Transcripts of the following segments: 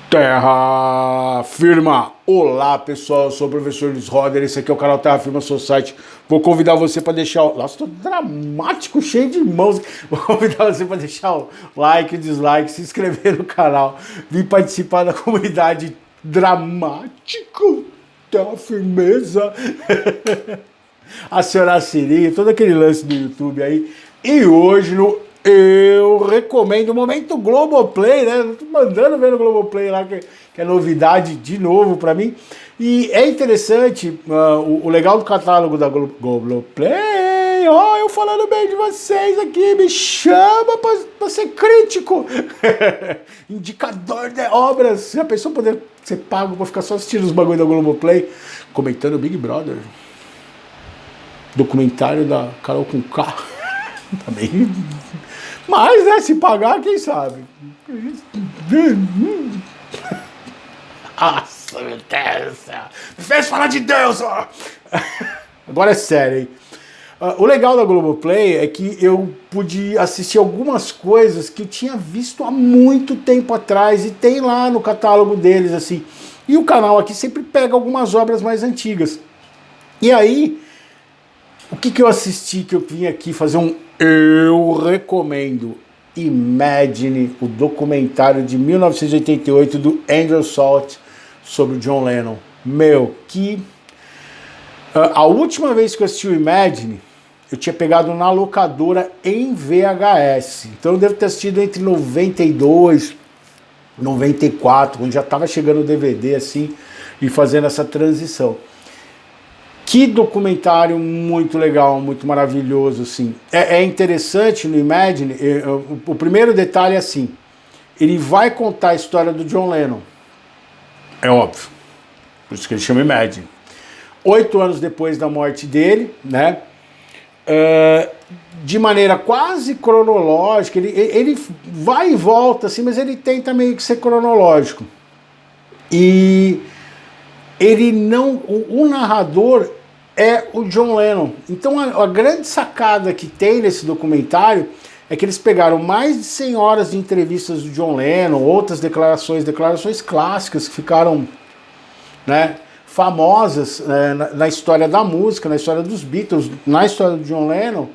Terra Firma! Olá pessoal, eu sou o professor Luiz Roder, esse aqui é o canal Terra Firma Society. Vou convidar você para deixar o... Nossa, tô dramático, cheio de mãos. Vou convidar você para deixar o like, o dislike, se inscrever no canal, vir participar da comunidade dramático, Terra Firmeza, acionar a sininho, todo aquele lance do YouTube aí. E hoje eu recomendo o Momento Globoplay, né? Eu tô mandando ver no Globoplay lá, que é novidade de novo pra mim. E é interessante, o legal do catálogo da Globoplay, ó, eu falando bem de vocês aqui, me chama pra ser crítico. Indicador de obras. Já pensou poder ser pago pra ficar só assistindo os bagulho da Globoplay? Comentando Big Brother. Documentário da Carol Conká. Também. Mas, né, se pagar, quem sabe? Nossa, meu Deus do céu. Me fez falar de Deus, ó. Agora é sério, hein? O legal da Globoplay é que eu pude assistir algumas coisas que eu tinha visto há muito tempo atrás e tem lá no catálogo deles, assim. E o canal aqui sempre pega algumas obras mais antigas. E aí, o que eu assisti, que eu vim aqui fazer um... Eu recomendo Imagine, o documentário de 1988 do Andrew Salt sobre o John Lennon. Meu, que... A última vez que eu assisti o Imagine, eu tinha pegado na locadora em VHS. Então eu devo ter assistido entre 92 e 94, quando já estava chegando o DVD assim, e fazendo essa transição. Que documentário muito legal, muito maravilhoso, assim. É interessante no Imagine, o primeiro detalhe é assim, ele vai contar a história do John Lennon, é óbvio, por isso que ele chama Imagine. 8 anos depois da morte dele, né, de maneira quase cronológica, ele vai e volta, assim, mas ele tenta meio que ser cronológico. E ele não, o narrador é o John Lennon. Então a grande sacada que tem nesse documentário é que eles pegaram mais de 100 horas de entrevistas do John Lennon, outras declarações clássicas que ficaram, né, famosas na história da música, na história dos Beatles, na história do John Lennon,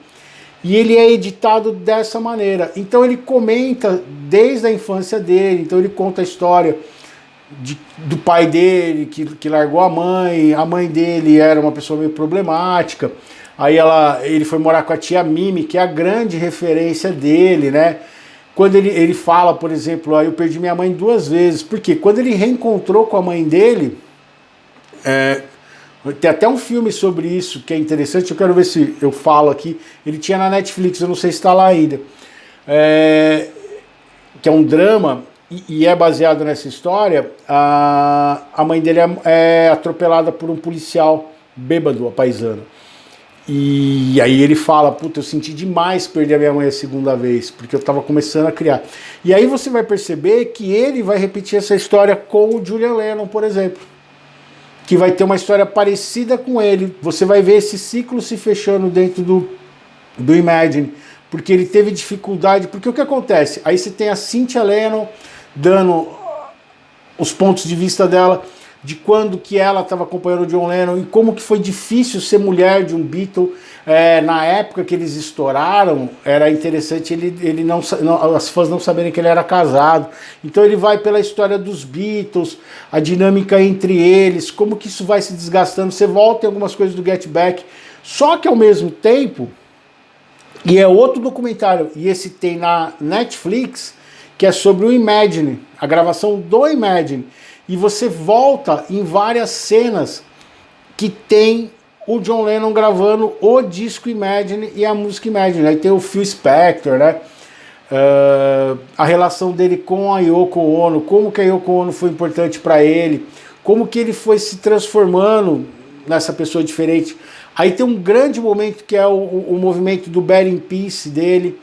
e ele é editado dessa maneira. Então ele comenta desde a infância dele, então ele conta a história do pai dele, que largou a mãe dele era uma pessoa meio problemática, aí ele foi morar com a tia Mimi, que é a grande referência dele, né? Quando ele fala, por exemplo, eu perdi minha mãe 2 vezes, porque quando ele reencontrou com a mãe dele, tem até um filme sobre isso que é interessante, eu quero ver se eu falo aqui, ele tinha na Netflix, eu não sei se está lá ainda, que é um drama, e é baseado nessa história. A mãe dele é atropelada por um policial bêbado, a paisana. E aí ele fala, puta, eu senti demais perder a minha mãe a segunda vez, porque eu estava começando a criar. E aí você vai perceber que ele vai repetir essa história com o Julian Lennon, por exemplo, que vai ter uma história parecida com ele. Você vai ver esse ciclo se fechando dentro do Imagine, porque ele teve dificuldade, porque o que acontece? Aí você tem a Cynthia Lennon dando os pontos de vista dela, de quando que ela estava acompanhando o John Lennon e como que foi difícil ser mulher de um Beatle. Na época que eles estouraram, era interessante as fãs não saberem que ele era casado. Então ele vai pela história dos Beatles, a dinâmica entre eles, como que isso vai se desgastando. Você volta em algumas coisas do Get Back, só que ao mesmo tempo, e é outro documentário, e esse tem na Netflix, que é sobre o Imagine, a gravação do Imagine. E você volta em várias cenas que tem o John Lennon gravando o disco Imagine e a música Imagine. Aí tem o Phil Spector, né? A relação dele com a Yoko Ono, como que a Yoko Ono foi importante para ele, como que ele foi se transformando nessa pessoa diferente. Aí tem um grande momento que é o movimento do Bad in Peace dele,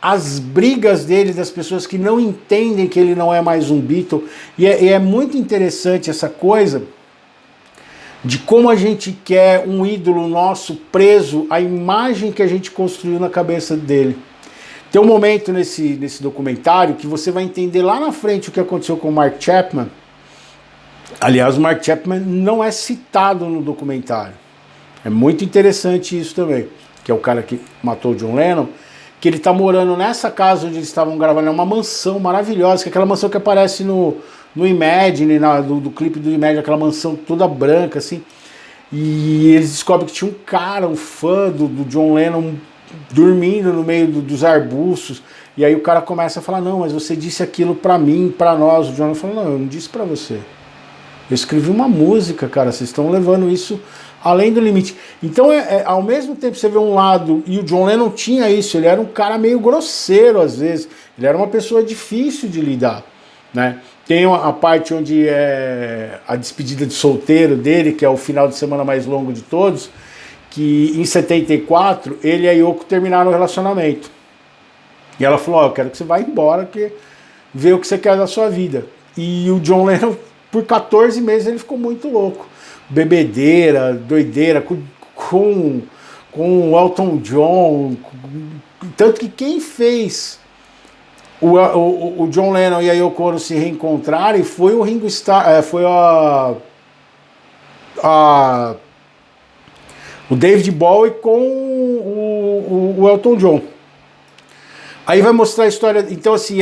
as brigas dele, das pessoas que não entendem que ele não é mais um Beatle, e é muito interessante essa coisa de como a gente quer um ídolo nosso preso à imagem que a gente construiu na cabeça dele. Tem um momento nesse documentário que você vai entender lá na frente o que aconteceu com o Mark Chapman. Aliás, o Mark Chapman não é citado no documentário. É muito interessante isso também, que é o cara que matou o John Lennon, que ele tá morando nessa casa onde eles estavam gravando, é uma mansão maravilhosa, que é aquela mansão que aparece no Imagine, do clipe do Imagine, aquela mansão toda branca, assim. E eles descobrem que tinha um cara, um fã do John Lennon, dormindo no meio dos arbustos. E aí o cara começa a falar, não, mas você disse aquilo pra mim, pra nós. O John Lennon falou, não, eu não disse pra você. Eu escrevi uma música, cara, vocês estão levando isso além do limite. Então, ao mesmo tempo você vê um lado, e o John Lennon tinha isso, ele era um cara meio grosseiro às vezes, ele era uma pessoa difícil de lidar, né? Tem a parte onde é a despedida de solteiro dele, que é o final de semana mais longo de todos, que em 74 ele e a Yoko terminaram o relacionamento. E ela falou, eu quero que você vá embora, que vê o que você quer da sua vida. E o John Lennon, por 14 meses, ele ficou muito louco. Bebedeira, doideira, com o Elton John. Tanto que quem fez o John Lennon e a Yoko Ono se reencontrarem foi o Ringo Starr, foi o David Bowie com o Elton John. Aí vai mostrar a história, então assim,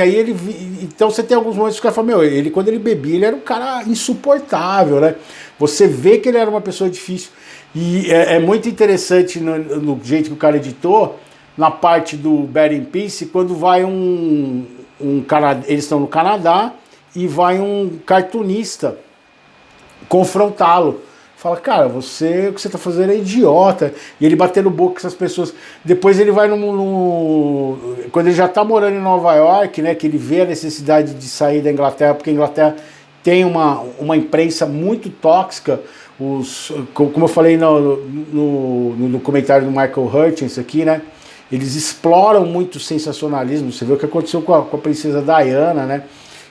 então você tem alguns momentos que o cara fala, meu, ele quando ele bebia, ele era um cara insuportável, né? Você vê que ele era uma pessoa difícil, e é muito interessante no jeito que o cara editou, na parte do Bad in Peace, quando vai eles estão no Canadá, e vai um cartunista confrontá-lo. Fala, cara, o que você tá fazendo é idiota. E ele batendo boca com essas pessoas. Depois ele vai quando ele já tá morando em Nova York, né? Que ele vê a necessidade de sair da Inglaterra, porque a Inglaterra tem uma imprensa muito tóxica. Como eu falei no comentário do Michael Hutchins aqui, né? Eles exploram muito o sensacionalismo. Você vê o que aconteceu com a princesa Diana, né?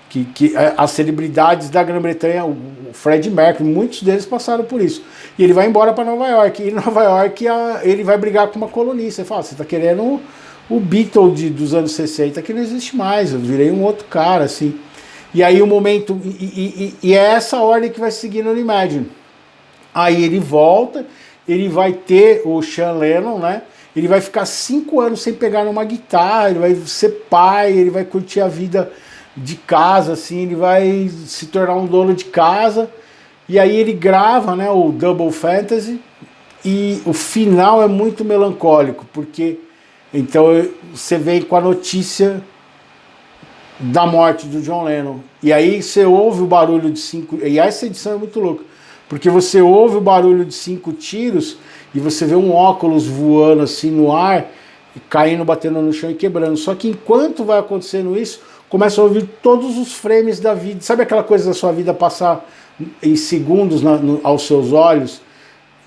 Que as celebridades da Grã-Bretanha, o Freddie Mercury, muitos deles passaram por isso. E ele vai embora para Nova York. E em Nova York ele vai brigar com uma colunista. Ele fala, você está querendo o Beatle dos anos 60, que não existe mais. Eu virei um outro cara, assim. E aí o momento... E é essa ordem que vai seguir no Imagine. Aí ele volta, ele vai ter o Sean Lennon, né? Ele vai ficar 5 anos sem pegar numa guitarra, ele vai ser pai, ele vai curtir a vida de casa, assim, ele vai se tornar um dono de casa, e aí ele grava, né, o Double Fantasy, e o final é muito melancólico, porque então você vem com a notícia da morte do John Lennon, e aí você ouve o barulho de 5, e essa edição é muito louca, porque você ouve o barulho de 5 tiros, e você vê um óculos voando assim no ar, caindo, batendo no chão e quebrando, só que enquanto vai acontecendo isso, começa a ouvir todos os frames da vida. Sabe aquela coisa da sua vida passar em segundos aos seus olhos?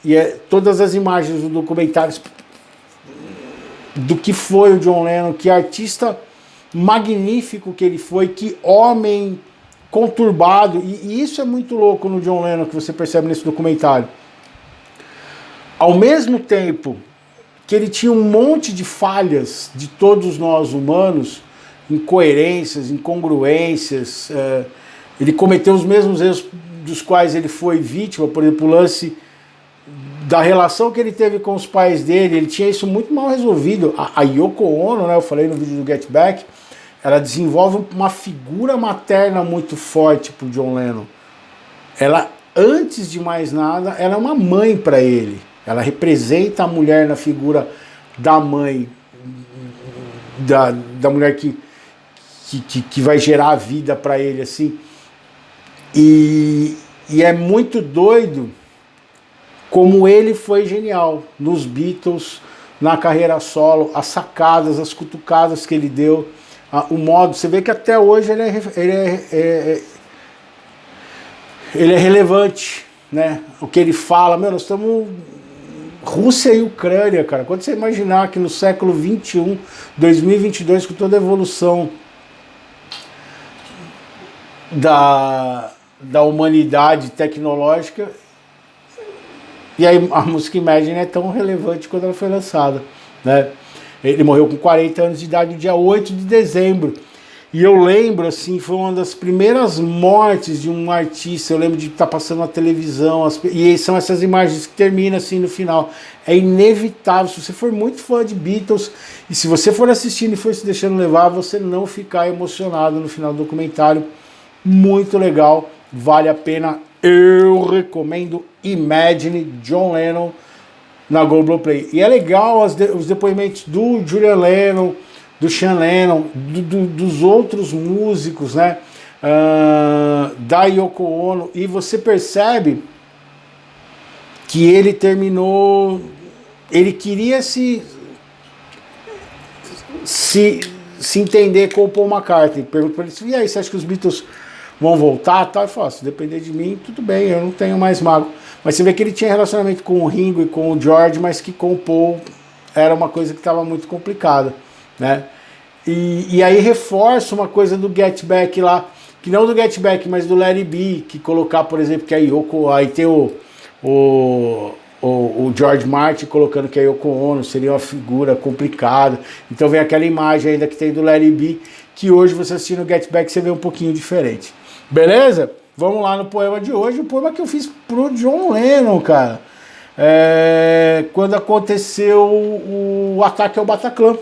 E todas as imagens do documentário do que foi o John Lennon, que artista magnífico que ele foi, que homem conturbado. E isso é muito louco no John Lennon, que você percebe nesse documentário. Ao mesmo tempo que ele tinha um monte de falhas de todos nós humanos, incoerências, incongruências, ele cometeu os mesmos erros dos quais ele foi vítima, por exemplo, o lance da relação que ele teve com os pais dele, ele tinha isso muito mal resolvido. A Yoko Ono, né, eu falei no vídeo do Get Back, ela desenvolve uma figura materna muito forte para o John Lennon. Ela, antes de mais nada, ela é uma mãe para ele. Ela representa a mulher na figura da mãe, da mulher que vai gerar a vida para ele, assim. E é muito doido como ele foi genial nos Beatles, na carreira solo, as sacadas, as cutucadas que ele deu, o modo, você vê que até hoje ele é relevante, né? O que ele fala, meu, nós estamos Rússia e Ucrânia, cara. Quando você imaginar que no século 21, 2022, com toda a evolução da humanidade tecnológica, e aí a música Imagine é tão relevante quando ela foi lançada, né? Ele morreu com 40 anos de idade no dia 8 de dezembro. E eu lembro, assim, foi uma das primeiras mortes de um artista. Eu lembro de estar passando na televisão, e são essas imagens que terminam assim no final. É inevitável, se você for muito fã de Beatles, e se você for assistindo e for se deixando levar, você não ficar emocionado no final do documentário. Muito legal, vale a pena. Eu recomendo Imagine, John Lennon, na Globoplay. E é legal os depoimentos do Julian Lennon, do Sean Lennon, dos outros músicos, né? Da Yoko Ono, e você percebe que ele terminou, ele queria se entender com o Paul McCartney. Pergunta para ele, e aí, você acha que os Beatles vão voltar? Tal? Ele falou, se depender de mim, tudo bem, eu não tenho mais mago. Mas você vê que ele tinha relacionamento com o Ringo e com o George, mas que com o Paul era uma coisa que estava muito complicada, né? E aí reforça uma coisa do Get Back lá, que não do Get Back, mas do Let It Be, que colocar, por exemplo, que a Yoko, aí tem o George Martin colocando que a Yoko Ono seria uma figura complicada. Então vem aquela imagem ainda que tem do Let It Be, que hoje você assistindo o Get Back você vê um pouquinho diferente. Beleza? Vamos lá no poema de hoje, o poema que eu fiz pro John Lennon, cara. Quando aconteceu o ataque ao Bataclan.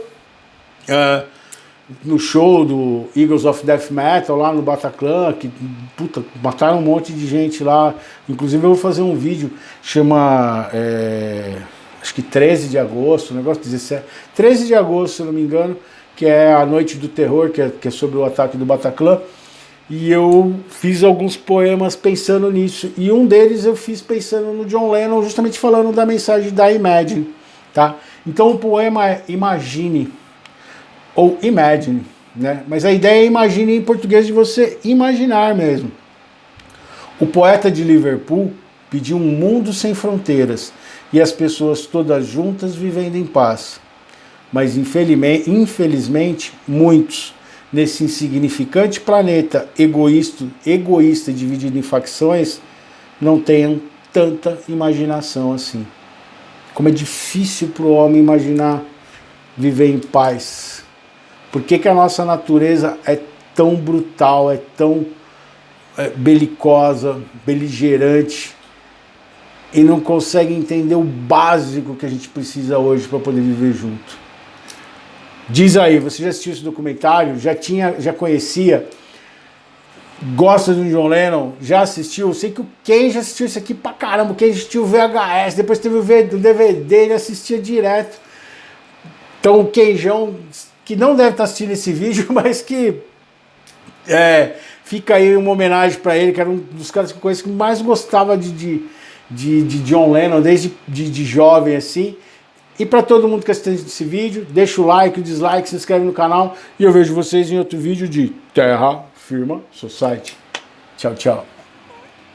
No show do Eagles of Death Metal lá no Bataclan, que puta, mataram um monte de gente lá. Inclusive eu vou fazer um vídeo, chama acho que 13 de agosto, negócio 17, 13 de agosto, se eu não me engano, que é a Noite do Terror, que é sobre o ataque do Bataclan. E eu fiz alguns poemas pensando nisso, e um deles eu fiz pensando no John Lennon, justamente falando da mensagem da Imagine, tá? Então o poema é Imagine, ou Imagine, né? Mas a ideia é imagine em português, de você imaginar mesmo. O poeta de Liverpool pediu um mundo sem fronteiras e as pessoas todas juntas vivendo em paz. Mas infelizmente muitos, nesse insignificante planeta egoísta dividido em facções, não tenham tanta imaginação assim. Como é difícil para o homem imaginar viver em paz. Por que a nossa natureza é tão brutal, é tão belicosa, beligerante, e não consegue entender o básico que a gente precisa hoje para poder viver junto? Diz aí, você já assistiu esse documentário? Já conhecia? Gosta do John Lennon? Já assistiu? Eu sei que o Ken já assistiu isso aqui pra caramba. O Ken assistiu o VHS, depois teve o DVD, ele assistia direto. Então o Kenjão, que não deve estar assistindo esse vídeo, mas que fica aí uma homenagem para ele, que era um dos caras que eu conheço que mais gostava de John Lennon, desde de jovem assim. E para todo mundo que assiste esse vídeo, deixa o like, o dislike, se inscreve no canal, e eu vejo vocês em outro vídeo de Terra Firma Society. Tchau, tchau.